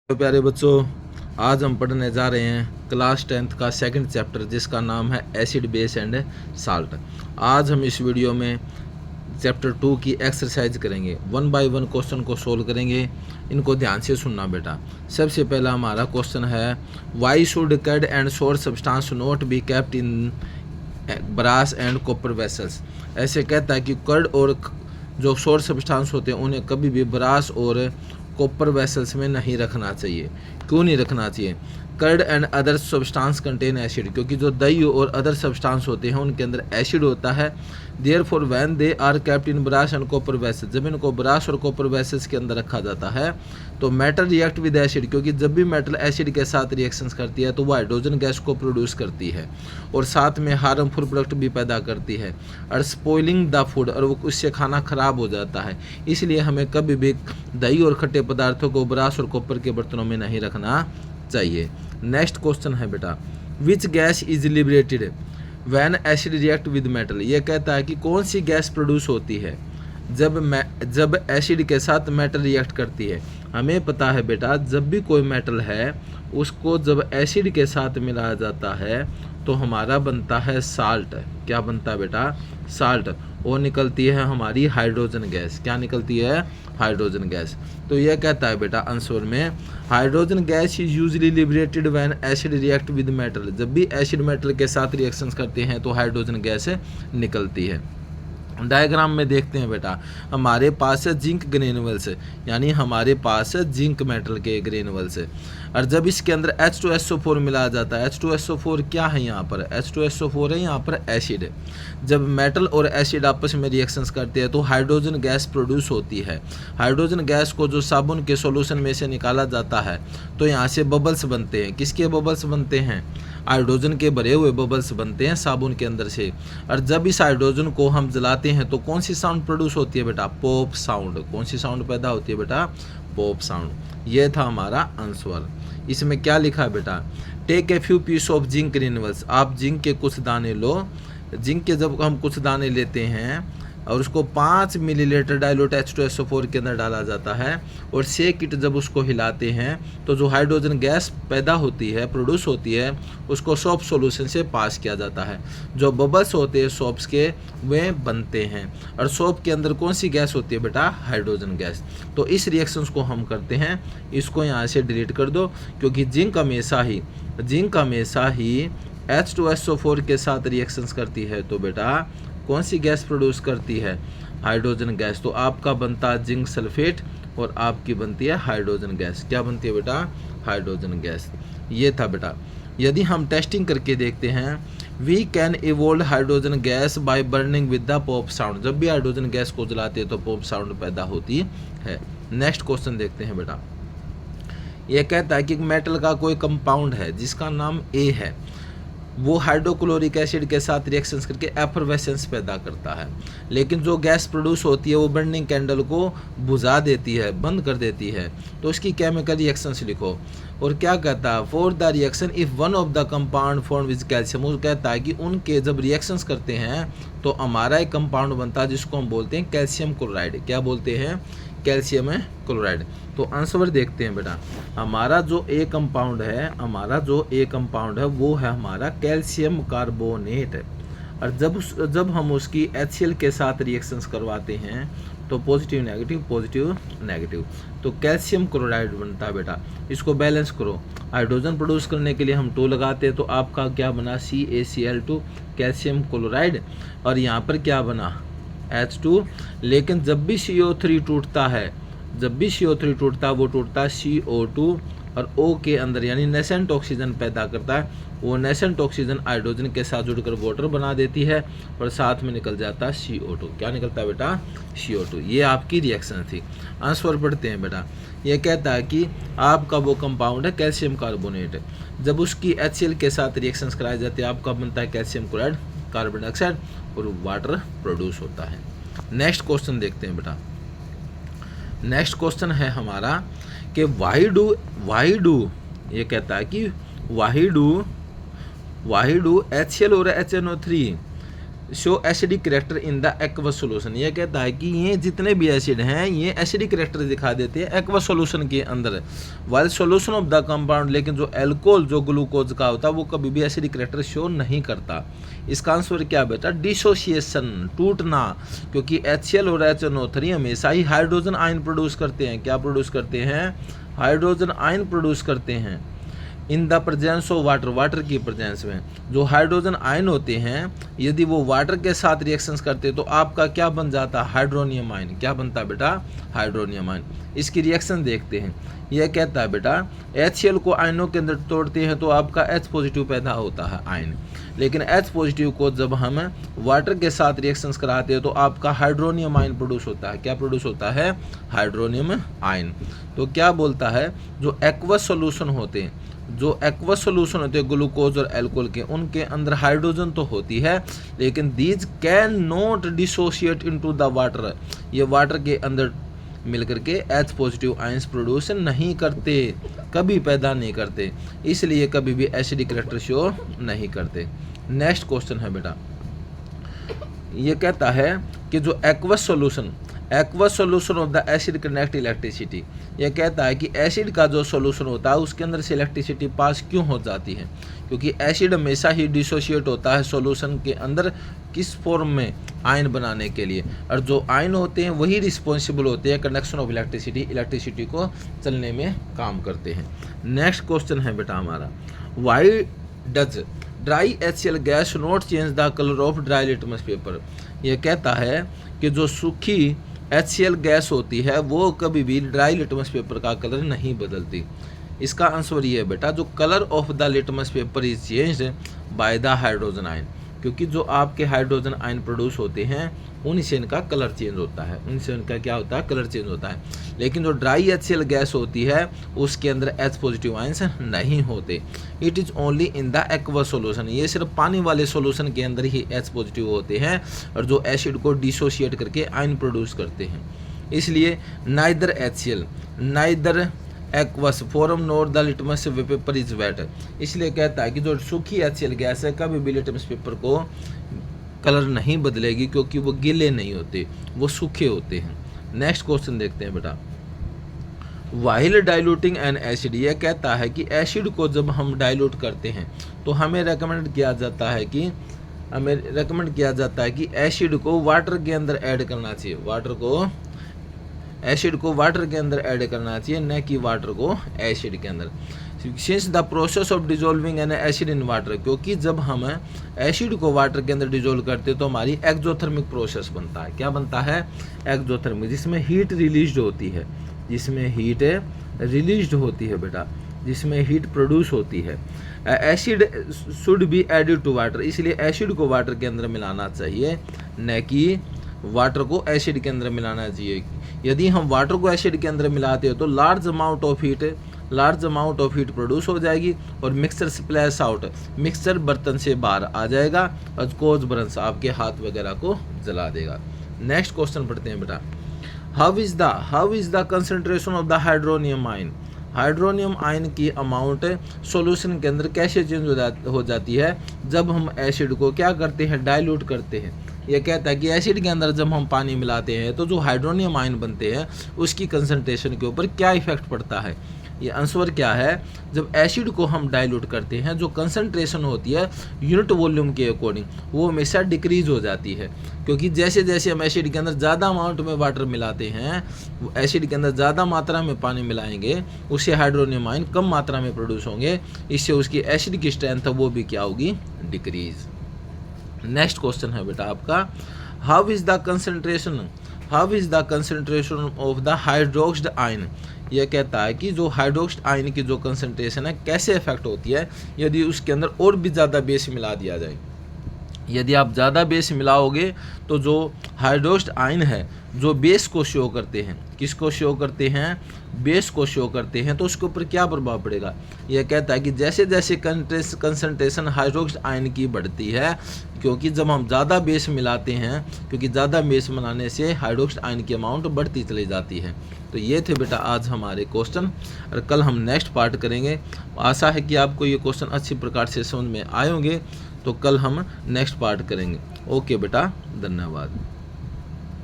तो प्यारे बच्चों, आज हम पढ़ने जा रहे हैं क्लास 10th का सेकंड चैप्टर जिसका नाम है एसिड बेस एंड साल्ट। आज हम इस वीडियो में चैप्टर 2 की एक्सरसाइज करेंगे। वन बाय वन क्वेश्चन को सोल्व करेंगे। इनको ध्यान से सुनना बेटा। सबसे पहला हमारा क्वेश्चन है, why should curd and sour substance not be kept in brass and copper vessels. ऐसे कहता है कि कर्ड और जो सोर सब्सटेंस होते हैं उन्हें कभी भी ब्रास और कॉपर वेसल्स में नहीं रखना चाहिए। क्यों नहीं रखना चाहिए? Curd and other substance contain acid, क्योंकि जो दही और अदर सब्सटेंस होते हैं उनके अंदर एसिड होता है। There for when they are kept in brass and copper vessels, जब इनको ब्रास और कॉपर वेसल्स के अंदर रखा जाता है तो मेटल रिएक्ट विद एसिड, क्योंकि जब भी मेटल एसिड के साथ रिएक्शंस करती है तो वह हाइड्रोजन गैस को प्रोड्यूस करती है और साथ में हार्मफुल प्रोडक्ट भी पैदा करती है और स्पॉइलिंग द फूड, और वो उससे खाना खराब हो जाता है। इसलिए हमें कभी भी दही और खट्टे पदार्थों को ब्रास और कॉपर के बर्तनों में नहीं रखना चाहिए। नेक्स्ट क्वेश्चन है बेटा, which gas is liberated when acid react with metal. ये कहता है कि कौन सी गैस प्रोड्यूस होती है जब एसिड के साथ मेटल रिएक्ट करती है। हमें पता है बेटा, जब भी कोई मेटल है उसको जब एसिड के साथ मिलाया जाता है तो हमारा बनता है साल्ट। क्या बनता है बेटा? साल्ट। और निकलती है हमारी हाइड्रोजन गैस। क्या निकलती है? Hydrogen gas. तो यह कहता है बेटा आंसर में, hydrogen gas is usually liberated when acid react with metal. जब भी एसिड मेटल के साथ रिएक्शंस करते हैं तो हाइड्रोजन गैस निकलती है। डायग्राम में देखते हैं बेटा, हमारे पास है जिंक ग्रेनुअल्स, यानी हमारे पास है जिंक मेटल के ग्रेनुअल्स, और जब इसके अंदर H2SO4 मिलाया जाता है। H2SO4 क्या है यहाँ पर? H2SO4 है यहाँ पर एसिड। जब मेटल और एसिड आपस में रिएक्शंस करते हैं तो हाइड्रोजन गैस प्रोड्यूस होती है। हाइड्रोजन गैस को जो साबुन के सॉल्यूशन में से निकाला जाता है तो यहाँ से बबल्स बनते हैं। किसके बबल्स बनते हैं? हाइड्रोजन के भरे हुए बबल्स बनते हैं साबुन के अंदर से। और जब इस हाइड्रोजन को हम जलाते हैं तो कौन सी साउंड प्रोड्यूस होती है बेटा? Pop sound. कौन सी साउंड पैदा होती है बेटा? Pop sound. ये था हमारा आंसर। इसमें क्या लिखा है बेटा? Take a few piece of zinc granules. आप जिंक के कुछ दाने लो। जिंक के जब हम कुछ दाने लेते हैं और उसको 5 मिलीलीटर डाइल्यूट H2SO4 के अंदर डाला जाता है और सेक इट, जब उसको हिलाते हैं तो जो हाइड्रोजन गैस पैदा होती है, प्रोड्यूस होती है, उसको सोप सॉल्यूशन से पास किया जाता है। जो बबल्स होते हैं सोप्स के वे बनते हैं। और सोप के अंदर कौन सी गैस होती है बेटा? Hydrogen gas. तो इस रिएक्शंस को हम करते हैं, इसको यहाँ से डिलीट कर दो, क्योंकि जिंक हमेशा ही H2SO4 के साथ रिएक्शंस करती है तो बेटा कौन सी गैस प्रोड्यूस करती है? Hydrogen gas. तो आपका बनता है जिंक सल्फेट और आपकी बनती है हाइड्रोजन गैस। क्या बनती है बेटा? Hydrogen gas. ये था बेटा। यदि हम टेस्टिंग करके देखते हैं, we can evolve hydrogen gas by burning with the pop sound. जब भी हाइड्रोजन गैस को जलाते हैं तो पॉप साउंड पैदा होती है। नेक्स्ट क्वेश्चन देखते हैं बेटा। यह कहता है कि मेटल का कोई कंपाउंड है जिसका नाम ए है, वो हाइड्रोक्लोरिक एसिड के साथ रिएक्शंस करके एफरवेसेंस पैदा करता है, लेकिन जो गैस प्रोड्यूस होती है वो बर्निंग कैंडल को बुझा देती है, बंद कर देती है। तो उसकी केमिकल रिएक्शंस लिखो। और क्या कहता है? For the reaction if one of the compound form with calcium. वो कहता है कि उनके जब रिएक्शंस करते हैं तो हमारा एक कंपाउंड बनता है जिसको हम बोलते हैं कैल्शियम क्लोराइड। क्या बोलते हैं? Calcium chloride. तो आंसर देखते हैं बेटा। हमारा जो ए कंपाउंड है वो है हमारा कैल्शियम कार्बोनेट। और जब हम उसकी HCl के साथ रिएक्शंस करवाते हैं तो पॉजिटिव नेगेटिव, तो कैल्शियम क्लोराइड बनता है बेटा। इसको बैलेंस करो। हाइड्रोजन प्रोड्यूस करने के लिए हम 2 लगाते हैं तो आपका क्या बना? CaCl2 calcium chloride. और यहाँ पर क्या बना? H2। लेकिन जब भी CO3 टूटता है वो टूटता है CO2 और O के अंदर, यानी नेसेंट ऑक्सीजन पैदा करता है। वो नेसेंट ऑक्सीजन हाइड्रोजन के साथ जुड़कर वाटर बना देती है और साथ में निकल जाता है CO2। क्या निकलता है बेटा? CO2। ये आपकी रिएक्शन थी। आंसर पढ़ते हैं बेटा। ये कहता है कि आपका वो कंपाउंड है कैल्शियम कार्बोनेट, जब उसकी HCl के साथ रिएक्शंस कराई जाती है आपका बनता है कैल्शियम क्लोराइड, कार्बन डाइऑक्साइड और वाटर प्रोड्यूस होता है। नेक्स्ट क्वेश्चन देखते हैं बेटा। नेक्स्ट क्वेश्चन है हमारा कि वाई डू ये कहता है कि वाई डू HCl और HNO3 show acidic character in the aqueous solution. ये कहता है कि ये जितने भी एसिड हैं ये एसिडिक करेक्टर दिखा देते हैं एक्वस सोल्यूशन के अंदर, while solution of the compound, लेकिन जो एल्कोहल जो ग्लूकोज का होता है वो कभी भी एसिडिक करेक्टर शो नहीं करता। इसका आंसर क्या बेटा, डिसोसिएशन, टूटना, क्योंकि HCl और HNO3 हमेशा ही हाइड्रोजन आयन प्रोड्यूस करते हैं। क्या प्रोड्यूस करते हैं, हाइड्रोजन आयन प्रोड्यूस करते हैं in the presence of water, water की प्रेजेंस में। जो हाइड्रोजन आयन होते हैं यदि वो वाटर के साथ रिएक्शंस करते हैं तो आपका क्या बन जाता है, हाइड्रोनियम आयन। क्या बनता है बेटा, हाइड्रोनियम आयन। इसकी रिएक्शन देखते हैं। यह कहता है बेटा HCl को आयनों के अंदर तोड़ते हैं तो आपका H पॉजिटिव पैदा होता है आयन, लेकिन H पॉजिटिव को जब हम वाटर के साथ रिएक्शंस कराते हैं तो आपका हाइड्रोनियम आयन प्रोड्यूस होता है। क्या प्रोड्यूस होता है, हाइड्रोनियम आयन। तो क्या बोलता है, जो एक्वस सॉल्यूशन होते हैं, जो एक्वस सॉल्यूशन होते हैं ग्लूकोज और अल्कोहल के, उनके अंदर हाइड्रोजन तो होती है लेकिन these can not dissociate into the water, ये वाटर के अंदर मिलकर के H पॉजिटिव आयंस प्रोड्यूस नहीं करते, कभी पैदा नहीं करते, इसलिए कभी भी एसिडिक करेक्टर शो नहीं करते। नेक्स्ट क्वेश्चन है बेटा, ये कहता है कि जो aqueous solution of the acid connect electricity, यह कहता है कि एसिड का जो सॉल्यूशन होता है उसके अंदर से इलेक्ट्रिसिटी पास क्यों हो जाती है, क्योंकि एसिड हमेशा ही डिसोशिएट होता है सॉल्यूशन के अंदर किस फॉर्म में, आयन बनाने के लिए, और जो आयन होते हैं वही रिस्पॉन्सिबल होते हैं कंडक्शन ऑफ इलेक्ट्रिसिटी को चलने में काम करते हैं। नेक्स्ट क्वेश्चन है बेटा हमारा, why does dry HCl gas not change the colour of dry litmus paper. यह कहता है कि जो सूखी HCl गैस होती है वो कभी भी ड्राई लिटमस पेपर का कलर नहीं बदलती। इसका आंसर ये है बेटा, जो colour of the litmus paper is changed by the hydrogen ion, क्योंकि जो आपके हाइड्रोजन आयन प्रोड्यूस होते हैं उन्हीं से इनका कलर चेंज होता है, उनसे इनका क्या होता है, कलर चेंज होता है। लेकिन जो ड्राई HCl गैस होती है उसके अंदर H पॉजिटिव आयंस नहीं होते। It is only in the aqueous solution, ये सिर्फ पानी वाले सॉल्यूशन के अंदर ही H पॉजिटिव होते हैं और जो एसिड को डिसोशिएट करके आयन प्रोड्यूस करते हैं। इसलिए neither HCl neither aqueous form nor the litmus paper is wet, इसलिए कहता है कि जो सूखी HCl गैस है कभी भी लिटमस पेपर को कलर नहीं बदलेगी, क्योंकि वो गीले नहीं होते, वो सूखे होते हैं। नेक्स्ट क्वेश्चन देखते हैं बेटा, वाइल डाइल्यूटिंग एन एसिड, यह कहता है कि एसिड को जब हम डाइल्यूट करते हैं तो हमें रेकमेंड किया जाता है कि एसिड को वाटर के अंदर ऐड करना चाहिए, एसिड को वाटर के अंदर ऐड करना चाहिए, न कि वाटर को एसिड के अंदर। Since the process of dissolving N acid in water, क्योंकि जब हम एसिड को वाटर के अंदर डिजोल्व करते हैं तो हमारी एक्सोथर्मिक प्रोसेस बनता है। क्या बनता है, एक्सोथर्मिक, जिसमें हीट रिलीज होती है, बेटा, जिसमें हीट प्रोड्यूस होती है। Acid should be added to water, इसलिए एसिड को वाटर के अंदर मिलाना चाहिए, न कि वाटर को एसिड के अंदर मिलाना चाहिए। यदि हम वाटर को एसिड के अंदर मिलाते हो तो large amount of heat produce हो जाएगी और मिक्सचर स्प्लैश आउट, मिक्सचर बर्तन से बाहर आ जाएगा और कोज बर्न्स, आपके हाथ वगैरह को जला देगा। नेक्स्ट क्वेश्चन पढ़ते हैं बेटा, how is the concentration of the hydronium ion, hydronium ion की अमाउंट सॉल्यूशन के अंदर कैसे चेंज हो जाती है जब हम एसिड को क्या करते हैं, डाइल्यूट करते हैं। यह कहता है कि एसिड के अंदर जब हम पानी मिलाते हैं तो जो हाइड्रोनियम आयन बनते हैं उसकी कंसंट्रेशन के ऊपर क्या इफेक्ट पड़ता है। ये आंसर क्या है, जब एसिड को हम डाइल्यूट करते हैं जो कंसंट्रेशन होती है यूनिट वॉल्यूम के अकॉर्डिंग वो हमेशा डिक्रीज हो जाती है, क्योंकि जैसे जैसे हम एसिड के अंदर ज़्यादा अमाउंट में वाटर मिलाते हैं, एसिड के अंदर ज़्यादा मात्रा में पानी मिलाएंगे, उससे हाइड्रोनियम आयन कम मात्रा में प्रोड्यूस होंगे, इससे उसकी एसिड की स्ट्रेंथ है वो भी क्या होगी, डिक्रीज। नेक्स्ट क्वेश्चन है बेटा आपका, how is the concentration of the hydroxide ion. यह कहता है कि जो हाइड्रोक्साइड आयन की जो कंसंट्रेशन है कैसे इफेक्ट होती है यदि उसके अंदर और भी ज़्यादा बेस मिला दिया जाए। यदि आप ज़्यादा बेस मिलाओगे तो जो हाइड्रोक्साइड आयन है जो बेस को शो करते हैं, किसको शो करते हैं, बेस को शो करते हैं, तो उसके ऊपर क्या प्रभाव पड़ेगा। यह कहता है कि जैसे जैसे कंसंट्रेशन हाइड्रोक्साइड आयन की बढ़ती है, क्योंकि जब हम ज़्यादा बेस मिलाते हैं, क्योंकि ज़्यादा बेस मिलाने से हाइड्रोक्साइड आयन की अमाउंट बढ़ती चली जाती है। तो ये थे बेटा आज हमारे क्वेश्चन, और कल हम नेक्स्ट पार्ट करेंगे। आशा है कि आपको ये क्वेश्चन अच्छी प्रकार से समझ में आए होंगे। तो कल हम नेक्स्ट पार्ट करेंगे। ओके बेटा, धन्यवाद।